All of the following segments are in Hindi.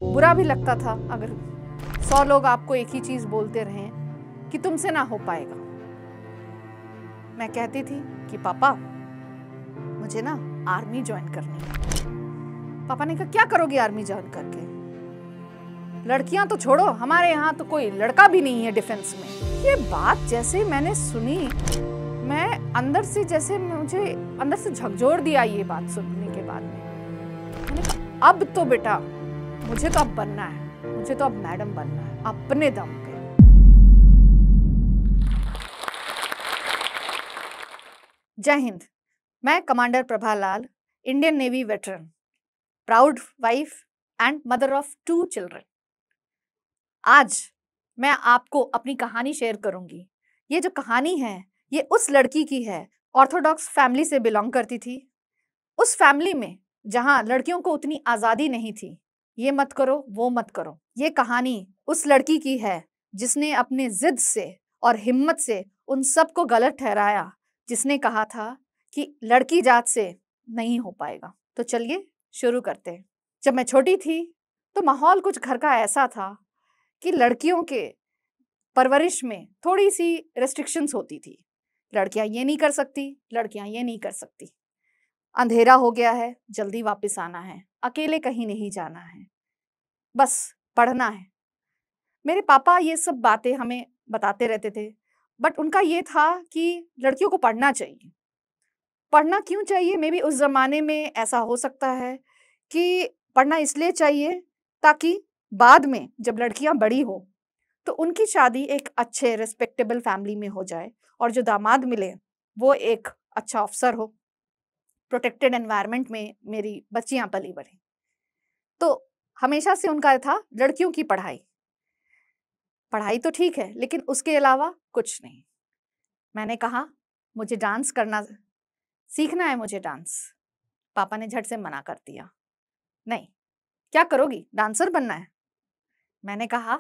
बुरा भी लगता था अगर 100 लोग आपको एक ही चीज बोलते रहें कि तुमसे ना हो पाएगा। मैं कहती थी कि पापा मुझे ना आर्मी ज्वाइन करनी है। पापा ने कहा क्या करोगी आर्मी ज्वाइन करके? लड़कियां तो छोड़ो, हमारे यहाँ तो कोई लड़का भी नहीं है डिफेंस में। ये बात जैसे मैंने सुनी, मैं अंदर से जैसे मुझे अंदर से झकझोर दिया ये बात सुनने के बाद में। मैंने कहा अब तो बेटा मुझे तो अब बनना है, मुझे तो अब मैडम बनना है अपने दम पे। जय हिंद। मैं commander Prabha Lal, Indian navy veteran, proud wife and mother of 2 children. आज मैं आपको अपनी कहानी शेयर करूंगी। ये जो कहानी है ये उस लड़की की है, ऑर्थोडॉक्स फैमिली से बिलोंग करती थी। उस फैमिली में जहां लड़कियों को उतनी आज़ादी नहीं थी, ये मत करो वो मत करो। ये कहानी उस लड़की की है जिसने अपने जिद से और हिम्मत से उन सबको गलत ठहराया, जिसने कहा था कि लड़की जात से नहीं हो पाएगा। तो चलिए शुरू करते हैं। जब मैं छोटी थी तो माहौल कुछ घर का ऐसा था कि लड़कियों के परवरिश में थोड़ी सी रेस्ट्रिक्शंस होती थी। लड़कियां ये नहीं कर सकती, लड़कियां ये नहीं कर सकती, अंधेरा हो गया है, जल्दी वापस आना है, अकेले कहीं नहीं जाना है, बस पढ़ना है। मेरे पापा ये सब बातें हमें बताते रहते थे, बट उनका ये था कि लड़कियों को पढ़ना चाहिए। पढ़ना क्यों चाहिए? मे बी उस ज़माने में ऐसा हो सकता है कि पढ़ना इसलिए चाहिए ताकि बाद में जब लड़कियां बड़ी हो तो उनकी शादी एक अच्छे रिस्पेक्टेबल फैमिली में हो जाए और जो दामाद मिले वो एक अच्छा अफसर हो, प्रोटेक्टेड एनवायरनमेंट में मेरी बच्चियां पली बढ़ी। तो हमेशा से उनका था लड़कियों की पढ़ाई। पढ़ाई तो ठीक है लेकिन उसके अलावा कुछ नहीं। मैंने कहा मुझे डांस करना सीखना है, मुझे डांस। पापा ने झट से मना कर दिया, नहीं, क्या करोगी, डांसर बनना है? मैंने कहा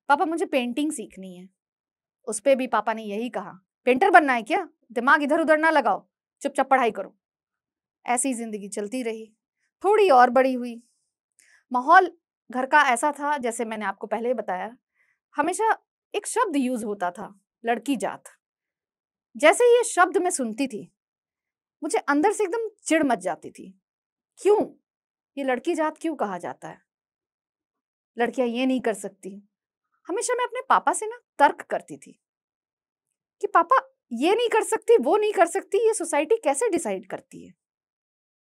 पापा मुझे पेंटिंग सीखनी है। उस पे भी पापा ने यही कहा, पेंटर बनना है क्या? दिमाग इधर उधर ना लगाओ, चुपचाप पढ़ाई करो। ऐसी जिंदगी चलती रही। थोड़ी और बड़ी हुई, माहौल घर का ऐसा था जैसे मैंने आपको पहले बताया, हमेशा एक शब्द यूज होता था, लड़की जात। जैसे ये शब्द मैं सुनती थी मुझे अंदर से एकदम चिढ़ मच जाती थी। क्यों ये लड़की जात क्यों कहा जाता है? लड़कियां ये नहीं कर सकती। हमेशा मैं अपने पापा से ना तर्क करती थी कि पापा ये नहीं कर सकती, वो नहीं कर सकती, ये सोसाइटी कैसे डिसाइड करती है?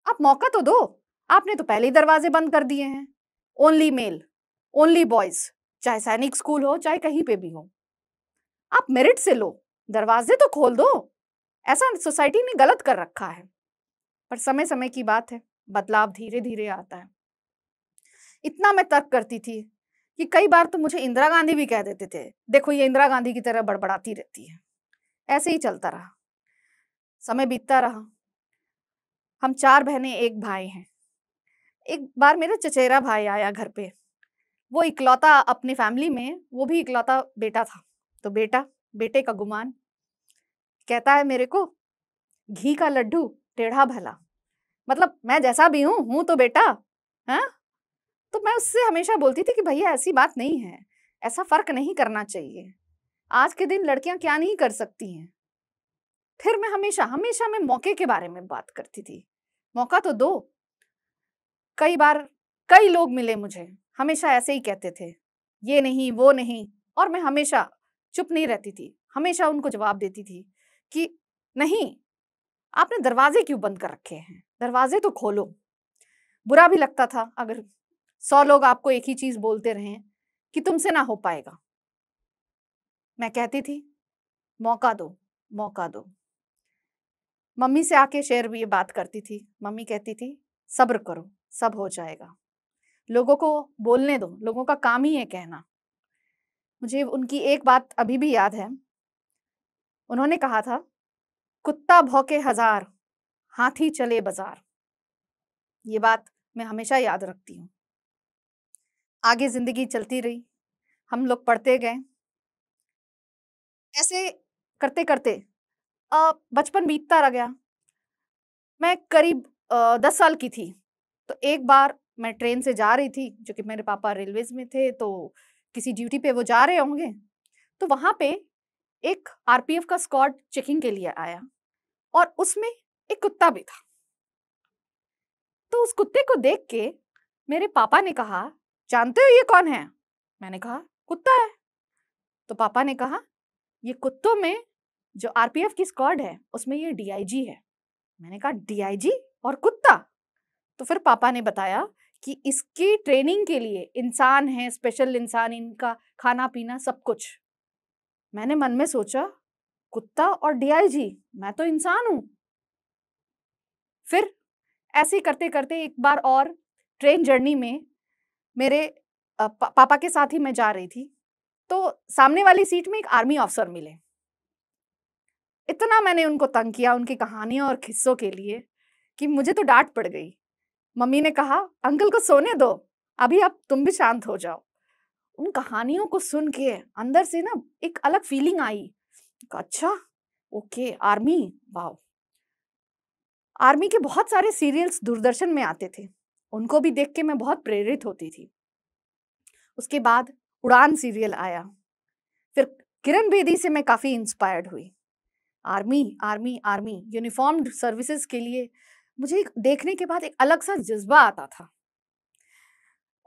आप मौका तो दो। आपने तो पहले ही दरवाजे बंद कर दिए हैं। ओनली मेल, ओनली बॉयज, चाहे सैनिक स्कूल हो चाहे कहीं पे भी हो। आप मेरिट से लो, दरवाजे तो खोल दो। ऐसा सोसाइटी ने गलत कर रखा है। पर समय समय की बात है, बदलाव धीरे धीरे आता है। इतना मैं तर्क करती थी कि कई बार तो मुझे इंदिरा गांधी भी कह देते थे, देखो ये इंदिरा गांधी की तरह बड़बड़ाती रहती है। ऐसे ही चलता रहा, समय बीतता रहा। हम 4 बहनें, 1 भाई हैं। एक बार मेरा चचेरा भाई आया घर पे। वो इकलौता अपनी फैमिली में, वो भी इकलौता बेटा था। तो बेटे का गुमान, कहता है मेरे को, घी का लड्डू टेढ़ा भला। मतलब मैं जैसा भी हूँ तो बेटा, हाँ? तो मैं उससे हमेशा बोलती थी कि भैया ऐसी बात नहीं है, ऐसा फर्क नहीं करना चाहिए। आज के दिन लड़कियां क्या नहीं कर सकती हैं। फिर मैं हमेशा मैं मौके के बारे में बात करती थी। मौका तो दो। कई बार कई लोग मिले मुझे, हमेशा ऐसे ही कहते थे, ये नहीं वो नहीं, और मैं हमेशा चुप नहीं रहती थी। हमेशा उनको जवाब देती थी कि नहीं, आपने दरवाजे क्यों बंद कर रखे हैं, दरवाजे तो खोलो। बुरा भी लगता था अगर 100 लोग आपको एक ही चीज बोलते रहें कि तुमसे ना हो पाएगा। मैं कहती थी मौका दो, मौका दो। मम्मी से आके शेयर भी ये बात करती थी। मम्मी कहती थी सब्र करो, सब हो जाएगा, लोगों को बोलने दो, लोगों का काम ही है कहना। मुझे उनकी एक बात अभी भी याद है। उन्होंने कहा था, कुत्ता भौंके हजार, हाथी चले बाजार। ये बात मैं हमेशा याद रखती हूँ। आगे जिंदगी चलती रही, हम लोग पढ़ते गए। ऐसे करते करते बचपन बीतता रह गया। मैं करीब 10 साल की थी तो एक बार मैं ट्रेन से जा रही थी, जो कि मेरे पापा रेलवेज में थे, तो किसी ड्यूटी पे वो जा रहे होंगे, तो वहाँ पे एक आरपीएफ का स्क्वाड चेकिंग के लिए आया और उसमें एक कुत्ता भी था। तो उस कुत्ते को देख के मेरे पापा ने कहा, जानते हो ये कौन है? मैंने कहा, कुत्ता है। तो पापा ने कहा, ये कुत्तों में जो आरपीएफ की स्क्वाड है उसमें ये डीआईजी है। मैंने कहा, डीआईजी और कुत्ता? तो फिर पापा ने बताया कि इसकी ट्रेनिंग के लिए इंसान है, स्पेशल इंसान, इनका खाना पीना सब कुछ। मैंने मन में सोचा, कुत्ता और डीआईजी, मैं तो इंसान हूं। फिर ऐसे करते करते एक बार और ट्रेन जर्नी में मेरे पापा के साथ ही मैं जा रही थी, तो सामने वाली सीट में एक आर्मी ऑफिसर मिले। इतना मैंने उनको तंग किया उनकी कहानियों और किस्सों के लिए कि मुझे तो डांट पड़ गई। मम्मी ने कहा, अंकल को सोने दो, अभी अब तुम भी शांत हो जाओ। उन कहानियों को सुन के अंदर से ना एक अलग फीलिंग आई। अच्छा, ओके, आर्मी, वाओ। आर्मी के बहुत सारे सीरियल्स दूरदर्शन में आते थे, उनको भी देख के मैं बहुत प्रेरित होती थी। उसके बाद उड़ान सीरियल आया, फिर किरण बेदी से मैं काफ़ी इंस्पायर्ड हुई। Army army army uniformed services के लिए मुझे देखने के बाद एक अलग सा जज्बा आता था।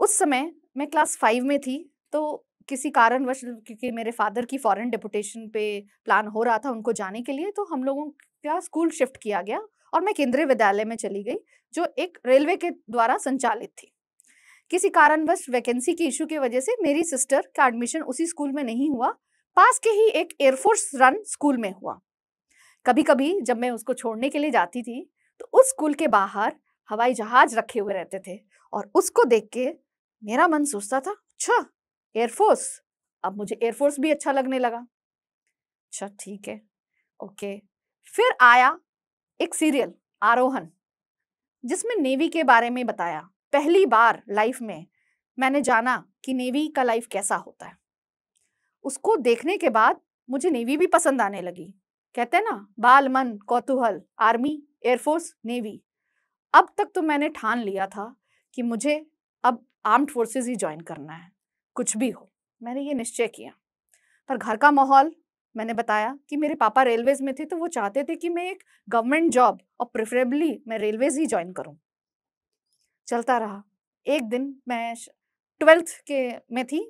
उस समय मैं क्लास 5 में थी, तो किसी कारणवश, क्योंकि मेरे फादर की फॉरेन डेपुटेशन पे प्लान हो रहा था उनको जाने के लिए, तो हम लोगों का स्कूल शिफ्ट किया गया और मैं केंद्रीय विद्यालय में चली गई, जो एक रेलवे के द्वारा संचालित थी। किसी कारणवश वैकेंसी की इशू की वजह से मेरी सिस्टर का एडमिशन उसी स्कूल में नहीं हुआ, पास के ही एक एयरफोर्स रन स्कूल में हुआ। कभी कभी जब मैं उसको छोड़ने के लिए जाती थी तो उस स्कूल के बाहर हवाई जहाज रखे हुए रहते थे और उसको देख के मेरा मन सोचता था, अच्छा एयरफोर्स, अब मुझे एयरफोर्स भी अच्छा लगने लगा। अच्छा ठीक है, ओके। फिर आया एक सीरियल आरोहन, जिसमें नेवी के बारे में बताया। पहली बार लाइफ में मैंने जाना कि नेवी का लाइफ कैसा होता है। उसको देखने के बाद मुझे नेवी भी पसंद आने लगी। कहते हैं ना, बाल मन कौतूहल, आर्मी, एयरफोर्स, नेवी। अब तक तो मैंने ठान लिया था कि मुझे अब आर्म्ड फोर्सेस ही ज्वाइन करना है, कुछ भी हो, मैंने ये निश्चय किया। पर घर का माहौल, मैंने बताया कि मेरे पापा रेलवेज में थे, तो वो चाहते थे कि मैं एक गवर्नमेंट जॉब और प्रेफरेबली मैं रेलवेज ही ज्वाइन करूं। चलता रहा। एक दिन मैं 12th के में थी,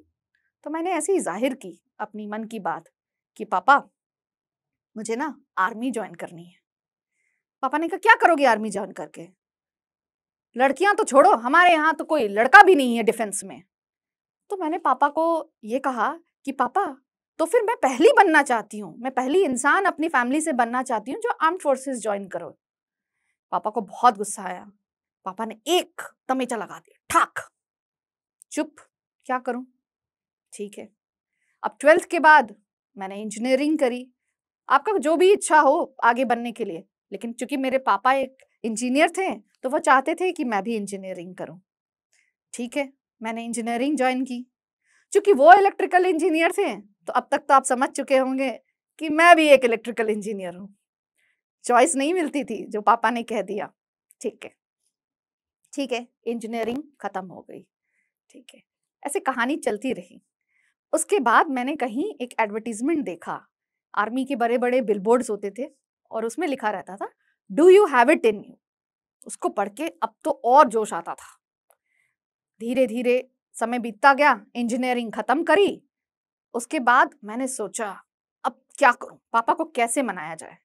तो मैंने ऐसे ही जाहिर की अपनी मन की बात कि पापा, मुझे ना आर्मी ज्वाइन करनी है। पापा ने कहा, क्या करोगे आर्मी ज्वाइन करके? लड़कियां तो छोड़ो, हमारे यहाँ तो कोई लड़का भी नहीं है डिफेंस में। तो मैंने पापा को ये कहा कि पापा, तो फिर मैं पहली बनना चाहती हूँ, मैं पहली इंसान अपनी फैमिली से बनना चाहती हूँ जो आर्म्ड फोर्सेस ज्वाइन करो। पापा को बहुत गुस्सा आया। पापा ने एक तमेचा लगा दिया, ठाक। चुप, क्या करूं? ठीक है। अब 12th के बाद मैंने इंजीनियरिंग करी। आपका जो भी इच्छा हो आगे बनने के लिए, लेकिन चूंकि मेरे पापा एक इंजीनियर थे, तो वो चाहते थे कि मैं भी इंजीनियरिंग करूं। ठीक है, मैंने इंजीनियरिंग ज्वाइन की। चूंकि वो इलेक्ट्रिकल इंजीनियर थे, तो अब तक तो आप समझ चुके होंगे कि मैं भी एक इलेक्ट्रिकल इंजीनियर हूँ। चॉइस नहीं मिलती थी, जो पापा ने कह दिया। ठीक है, ठीक है, इंजीनियरिंग खत्म हो गई। ठीक है, ऐसे कहानी चलती रही। उसके बाद मैंने कहीं एक एडवर्टीजमेंट देखा। आर्मी के बड़े बड़े बिलबोर्ड्स होते थे और उसमें लिखा रहता था, do you have it in you. उसको पढ़ के अब तो और जोश आता था। धीरे धीरे समय बीतता गया, इंजीनियरिंग खत्म करी। उसके बाद मैंने सोचा, अब क्या करूं, पापा को कैसे मनाया जाए।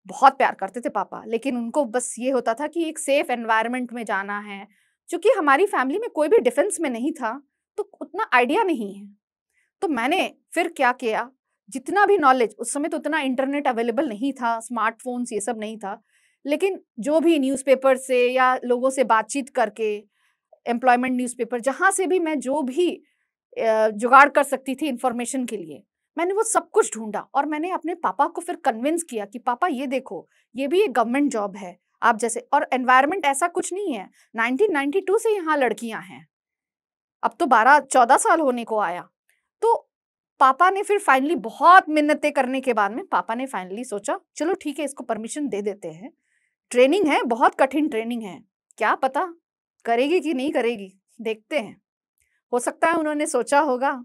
बहुत प्यार करते थे पापा, लेकिन उनको बस ये होता था कि एक सेफ एनवायरनमेंट में जाना है। क्योंकि हमारी फैमिली में कोई भी डिफेंस में नहीं था, तो उतना आइडिया नहीं है। तो मैंने फिर क्या किया, जितना भी नॉलेज, उस समय तो उतना इंटरनेट अवेलेबल नहीं था, स्मार्टफोन्स ये सब नहीं था, लेकिन जो भी न्यूज़पेपर से या लोगों से बातचीत करके, एम्प्लॉयमेंट न्यूज़पेपर, जहाँ से भी मैं जो भी जुगाड़ कर सकती थी इंफॉर्मेशन के लिए, मैंने वो सब कुछ ढूंढा। और मैंने अपने पापा को फिर कन्विंस किया कि पापा ये देखो, ये भी एक गवर्नमेंट जॉब है आप जैसे, और एनवायरनमेंट ऐसा कुछ नहीं है। 1992 से यहाँ लड़कियां हैं, अब तो 12-14 साल होने को आया। तो पापा ने फिर फाइनली बहुत मिन्नतें करने के बाद में पापा ने फाइनली सोचा, चलो ठीक है, इसको परमिशन दे देते हैं। ट्रेनिंग है, बहुत कठिन ट्रेनिंग है, क्या पता करेगी कि नहीं करेगी देखते हैं। हो सकता है उन्होंने सोचा होगा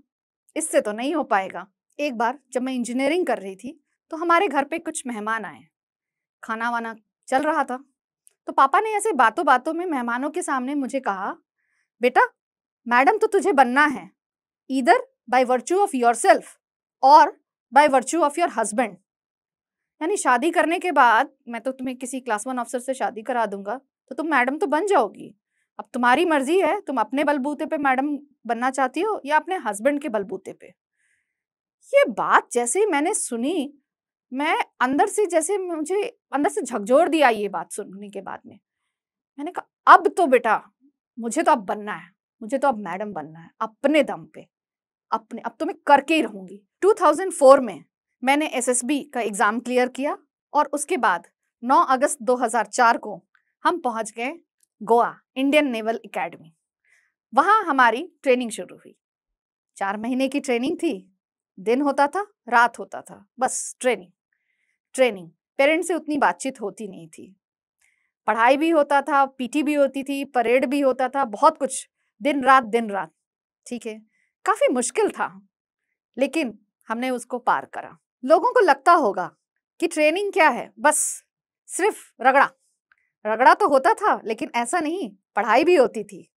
इससे तो नहीं हो पाएगा। एक बार जब मैं इंजीनियरिंग कर रही थी तो हमारे घर पे कुछ मेहमान आए, खाना वाना चल रहा था, तो पापा ने ऐसे बातों बातों में मेहमानों के सामने मुझे कहा, बेटा मैडम तो तुझे बनना है, either by virtue of yourself और by virtue of your husband. यानी शादी करने के बाद मैं तो तुम्हें किसी क्लास 1 अफसर से शादी करा दूंगा तो तुम मैडम तो बन जाओगी। अब तुम्हारी मर्जी है, तुम अपने बलबूते पे मैडम बनना चाहती हो या अपने हस्बैंड के बलबूते पे। ये बात जैसे ही मैंने सुनी, मैं अंदर से जैसे मुझे अंदर से झकझोर दिया ये बात सुनने के बाद में। मैंने कहा अब तो बेटा मुझे तो अब बनना है, मुझे तो अब मैडम बनना है अपने दम पे, अपने अब तो मैं करके ही रहूंगी। 2004 में मैंने एसएसबी का एग्जाम क्लियर किया और उसके बाद 9 अगस्त 2004 को हम पहुंच गए गोवा इंडियन नेवल एकेडमी। वहां हमारी ट्रेनिंग शुरू हुई। 4 महीने की ट्रेनिंग थी, दिन होता था रात होता था, बस ट्रेनिंग ट्रेनिंग। पेरेंट्स से उतनी बातचीत होती नहीं थी, पढ़ाई भी होता था, पीटी भी होती थी, परेड भी होता था, बहुत कुछ, दिन रात। ठीक है, काफी मुश्किल था लेकिन हमने उसको पार करा। लोगों को लगता होगा कि ट्रेनिंग क्या है, बस सिर्फ रगड़ा रगड़ा तो होता था, लेकिन ऐसा नहीं, पढ़ाई भी होती थी।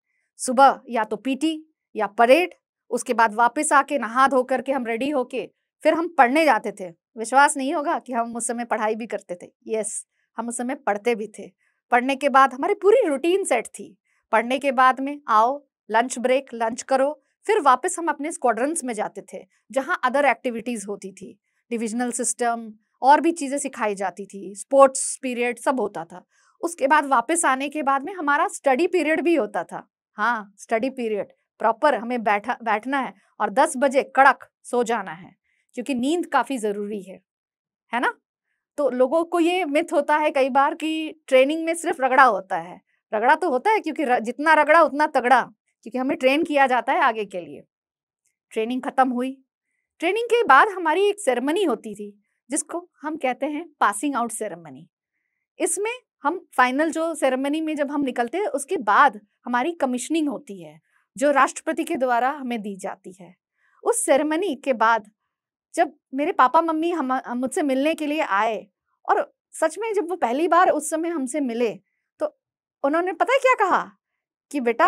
सुबह या तो पीटी या परेड, उसके बाद वापस आके नहा धो करके हम रेडी होके फिर हम पढ़ने जाते थे। विश्वास नहीं होगा कि हम उस समय पढ़ाई भी करते थे। यस, हम उस समय पढ़ते भी थे। पढ़ने के बाद हमारी पूरी रूटीन सेट थी। पढ़ने के बाद में आओ, लंच ब्रेक, लंच करो, फिर वापस हम अपने स्क्वाड्रंस में जाते थे जहाँ अदर एक्टिविटीज होती थी, डिविजनल सिस्टम और भी चीजें सिखाई जाती थी, स्पोर्ट्स पीरियड सब होता था। उसके बाद वापस आने के बाद में हमारा स्टडी पीरियड भी होता था। हाँ, स्टडी पीरियड प्रॉपर, हमें बैठना है और 10 बजे कड़क सो जाना है क्योंकि नींद काफी जरूरी है ना। तो लोगों को ये मिथ होता है कई बार कि ट्रेनिंग में सिर्फ रगड़ा होता है। रगड़ा तो होता है क्योंकि जितना रगड़ा उतना तगड़ा, क्योंकि हमें ट्रेन किया जाता है आगे के लिए। ट्रेनिंग खत्म हुई। ट्रेनिंग के बाद हमारी एक सेरेमनी होती थी जिसको हम कहते हैं पासिंग आउट सेरेमनी। इसमें हम फाइनल जो सेरेमनी में जब हम निकलते हैं उसके बाद हमारी कमिश्निंग होती है जो राष्ट्रपति के द्वारा हमें दी जाती है। उस सेरेमनी के बाद जब मेरे पापा मम्मी हम मुझसे मिलने के लिए आए और सच में जब वो पहली बार उस समय हमसे मिले तो उन्होंने पता है क्या कहा कि बेटा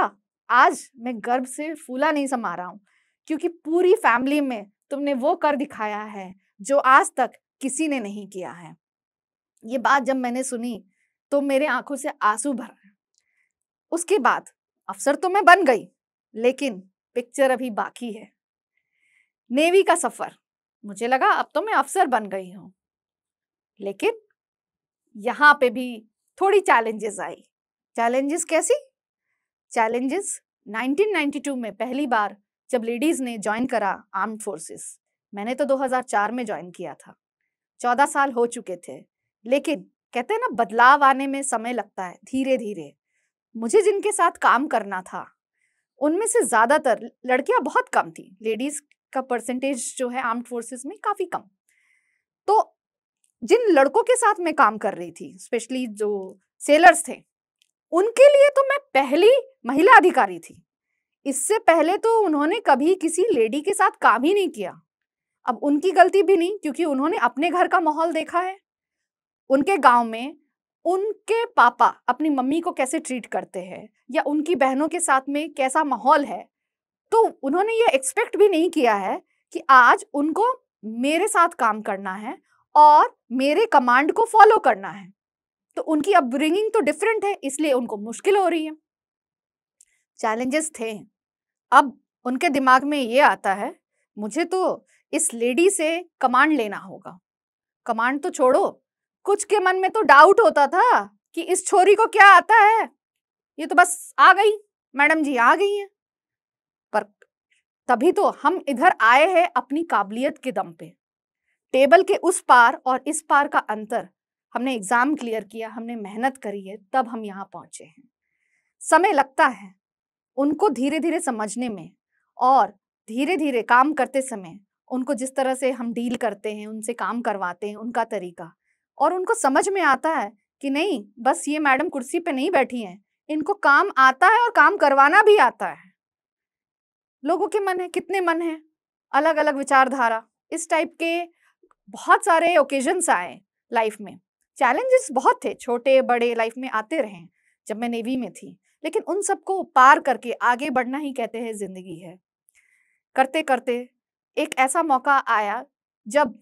आज मैं गर्व से फूला नहीं समा रहा हूँ क्योंकि पूरी फैमिली में तुमने वो कर दिखाया है जो आज तक किसी ने नहीं किया है। ये बात जब मैंने सुनी तो मेरे आंखों से आंसू भर आए। उसके बाद अफसर तो मैं बन गई लेकिन पिक्चर अभी बाकी है। नेवी का सफर, मुझे लगा अब तो मैं अफसर बन गई हूँ, लेकिन यहाँ पे भी थोड़ी चैलेंजेस आई। चैलेंजेस कैसी? चैलेंजेस 1992 में पहली बार जब लेडीज ने ज्वाइन करा आर्म्ड फोर्सेस, मैंने तो 2004 में ज्वाइन किया था, 14 साल हो चुके थे, लेकिन कहते हैं ना बदलाव आने में समय लगता है, धीरे धीरे। मुझे जिनके साथ काम करना था उनमें से ज्यादातर लड़कियां बहुत कम थी, लेडीज का परसेंटेज जो है आर्म्ड फोर्सेस में काफी कम। तो जिन लड़कों के साथ मैं काम कर रही थी, स्पेशली जो सेलर्स थे, उनके लिए तो मैं पहली महिला अधिकारी थी। इससे पहले तो उन्होंने कभी किसी लेडी के साथ काम ही नहीं किया। अब उनकी गलती भी नहीं क्योंकि उन्होंने अपने घर का माहौल देखा है, उनके गांव में उनके पापा अपनी मम्मी को कैसे ट्रीट करते हैं या उनकी बहनों के साथ में कैसा माहौल है, तो उन्होंने ये एक्सपेक्ट भी नहीं किया है कि आज उनको मेरे साथ काम करना है और मेरे कमांड को फॉलो करना है। तो उनकी अपब्रिंगिंग तो डिफरेंट है, इसलिए उनको मुश्किल हो रही है। चैलेंजेस थे। अब उनके दिमाग में ये आता है मुझे तो इस लेडी से कमांड लेना होगा। कमांड तो छोड़ो, कुछ के मन में तो डाउट होता था कि इस छोरी को क्या आता है, ये तो बस आ गई, मैडम जी आ गई हैं। पर तभी तो हम इधर आए हैं अपनी काबिलियत के दम पे। टेबल के उस पार और इस पार का अंतर, हमने एग्जाम क्लियर किया, हमने मेहनत करी है, तब हम यहाँ पहुंचे हैं। समय लगता है उनको धीरे धीरे समझने में, और धीरे धीरे काम करते समय उनको जिस तरह से हम डील करते हैं, उनसे काम करवाते हैं, उनका तरीका, और उनको समझ में आता है कि नहीं बस ये मैडम कुर्सी पे नहीं बैठी हैं, इनको काम आता है और काम करवाना भी आता है। लोगों के मन है, कितने मन है, अलग अलग विचारधारा, इस टाइप के बहुत सारे ओकेजन्स आए लाइफ में। चैलेंजेस बहुत थे, छोटे बड़े लाइफ में आते रहे जब मैं नेवी में थी, लेकिन उन सबको पार करके आगे बढ़ना ही कहते हैं जिंदगी है। करते करते एक ऐसा मौका आया जब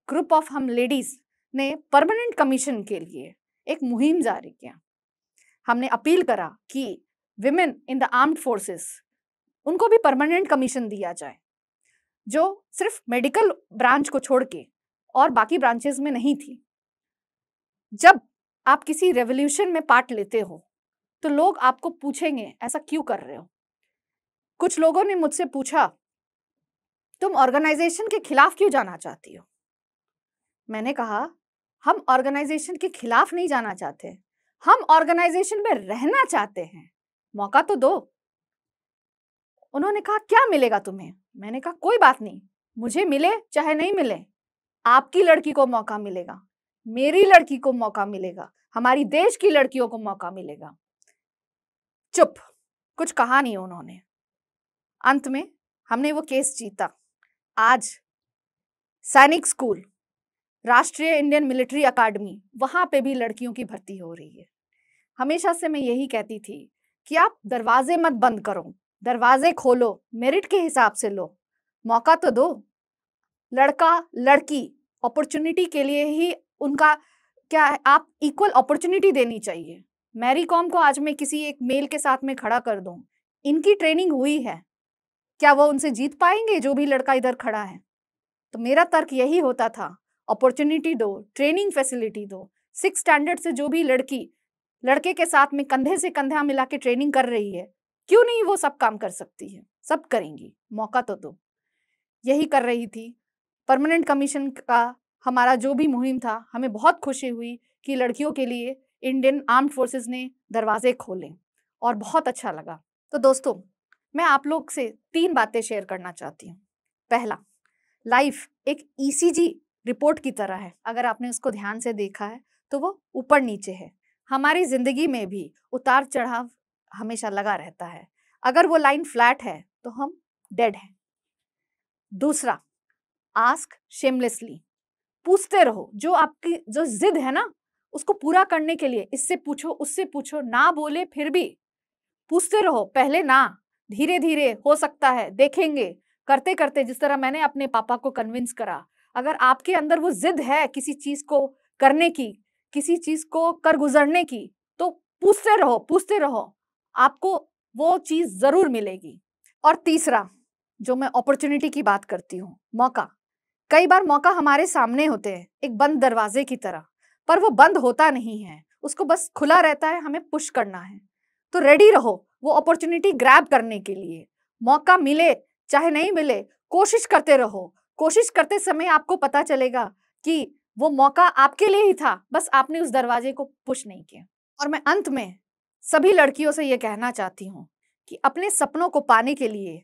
ग्रुप ऑफ हम लेडीज ने परमानेंट कमीशन के लिए एक मुहिम जारी किया। हमने अपील करा कि women in the armed forces, उनको भी परमानेंट कमीशन दिया जाए, जो सिर्फ मेडिकल ब्रांच को छोड़ के और बाकी ब्रांचेस में नहीं थी। जब आप किसी रेवोल्यूशन में पार्ट लेते हो तो लोग आपको पूछेंगे ऐसा क्यों कर रहे हो। कुछ लोगों ने मुझसे पूछा, तुम ऑर्गेनाइजेशन के खिलाफ क्यों जाना चाहती हो? मैंने कहा, हम ऑर्गेनाइजेशन के खिलाफ नहीं जाना चाहते, हम ऑर्गेनाइजेशन में रहना चाहते हैं, मौका तो दो। उन्होंने कहा, क्या मिलेगा तुम्हें? मैंने कहा, कोई बात नहीं, मुझे मिले चाहे नहीं मिले, आपकी लड़की को मौका मिलेगा, मेरी लड़की को मौका मिलेगा, हमारी देश की लड़कियों को मौका मिलेगा। चुप, कुछ कहा नहीं उन्होंने। अंत में हमने वो केस जीता। आज सैनिक स्कूल, राष्ट्रीय इंडियन मिलिट्री अकादमी, वहां पे भी लड़कियों की भर्ती हो रही है। हमेशा से मैं यही कहती थी कि आप दरवाजे मत बंद करो, दरवाजे खोलो, मेरिट के हिसाब से लो, मौका तो दो। लड़का लड़की अपॉर्चुनिटी के लिए ही उनका क्या है, आप इक्वल अपॉर्चुनिटी देनी चाहिए। मैरी कॉम को आज मैं किसी एक मेल के साथ में खड़ा कर दूं, इनकी ट्रेनिंग हुई है, क्या वो उनसे जीत पाएंगे जो भी लड़का इधर खड़ा है? तो मेरा तर्क यही होता था, अपॉर्चुनिटी दो, ट्रेनिंग फैसिलिटी दो। 6 स्टैंडर्ड से जो भी लड़की लड़के के साथ में कंधे से कंधा मिला के ट्रेनिंग कर रही है, क्यों नहीं वो सब काम कर सकती है? सब करेंगी, मौका तो दो। यही कर रही थी। परमानेंट कमीशन का हमारा जो भी मुहिम था, हमें बहुत खुशी हुई कि लड़कियों के लिए इंडियन आर्म्ड फोर्सेस ने दरवाजे खोले और बहुत अच्छा लगा। तो दोस्तों, मैं आप लोग से 3 बातें शेयर करना चाहती हूँ। पहला, लाइफ एक ECG रिपोर्ट की तरह है। अगर आपने उसको ध्यान से देखा है तो वो ऊपर नीचे है। हमारी जिंदगी में भी उतार चढ़ाव हमेशा लगा रहता है। अगर वो लाइन फ्लैट है तो हम डेड हैं। दूसरा, आस्क शेमलेसली, पूछते रहो। जो आपकी जो जिद है ना, उसको पूरा करने के लिए इससे पूछो, उससे पूछो, ना बोले फिर भी पूछते रहो। पहले ना, धीरे धीरे हो सकता है, देखेंगे, करते करते, जिस तरह मैंने अपने पापा को कन्विंस करा। अगर आपके अंदर वो जिद है किसी चीज को करने की, किसी चीज को कर गुजरने की, तो पूछते रहो, पूछते रहो, आपको वो चीज जरूर मिलेगी। और तीसरा, जो मैं अपॉर्चुनिटी की बात करती हूँ, मौका। कई बार मौका हमारे सामने होते हैं एक बंद दरवाजे की तरह, पर वो बंद होता नहीं है, उसको बस खुला रहता है, हमें पुश करना है। तो रेडी रहो वो अपॉर्चुनिटी ग्रैब करने के लिए। मौका मिले चाहे नहीं मिले, कोशिश करते रहो। कोशिश करते समय आपको पता चलेगा कि वो मौका आपके लिए ही था, बस आपने उस दरवाजे को पुश नहीं किया। और मैं अंत में सभी लड़कियों से ये कहना चाहती हूँ कि अपने सपनों को पाने के लिए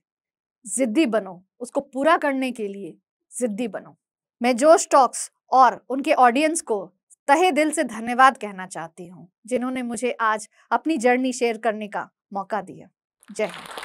जिद्दी बनो, उसको पूरा करने के लिए जिद्दी बनो। मैं जोश टॉक्स और उनके ऑडियंस को तहे दिल से धन्यवाद कहना चाहती हूँ, जिन्होंने मुझे आज अपनी जर्नी शेयर करने का मौका दिया। जय हिंद।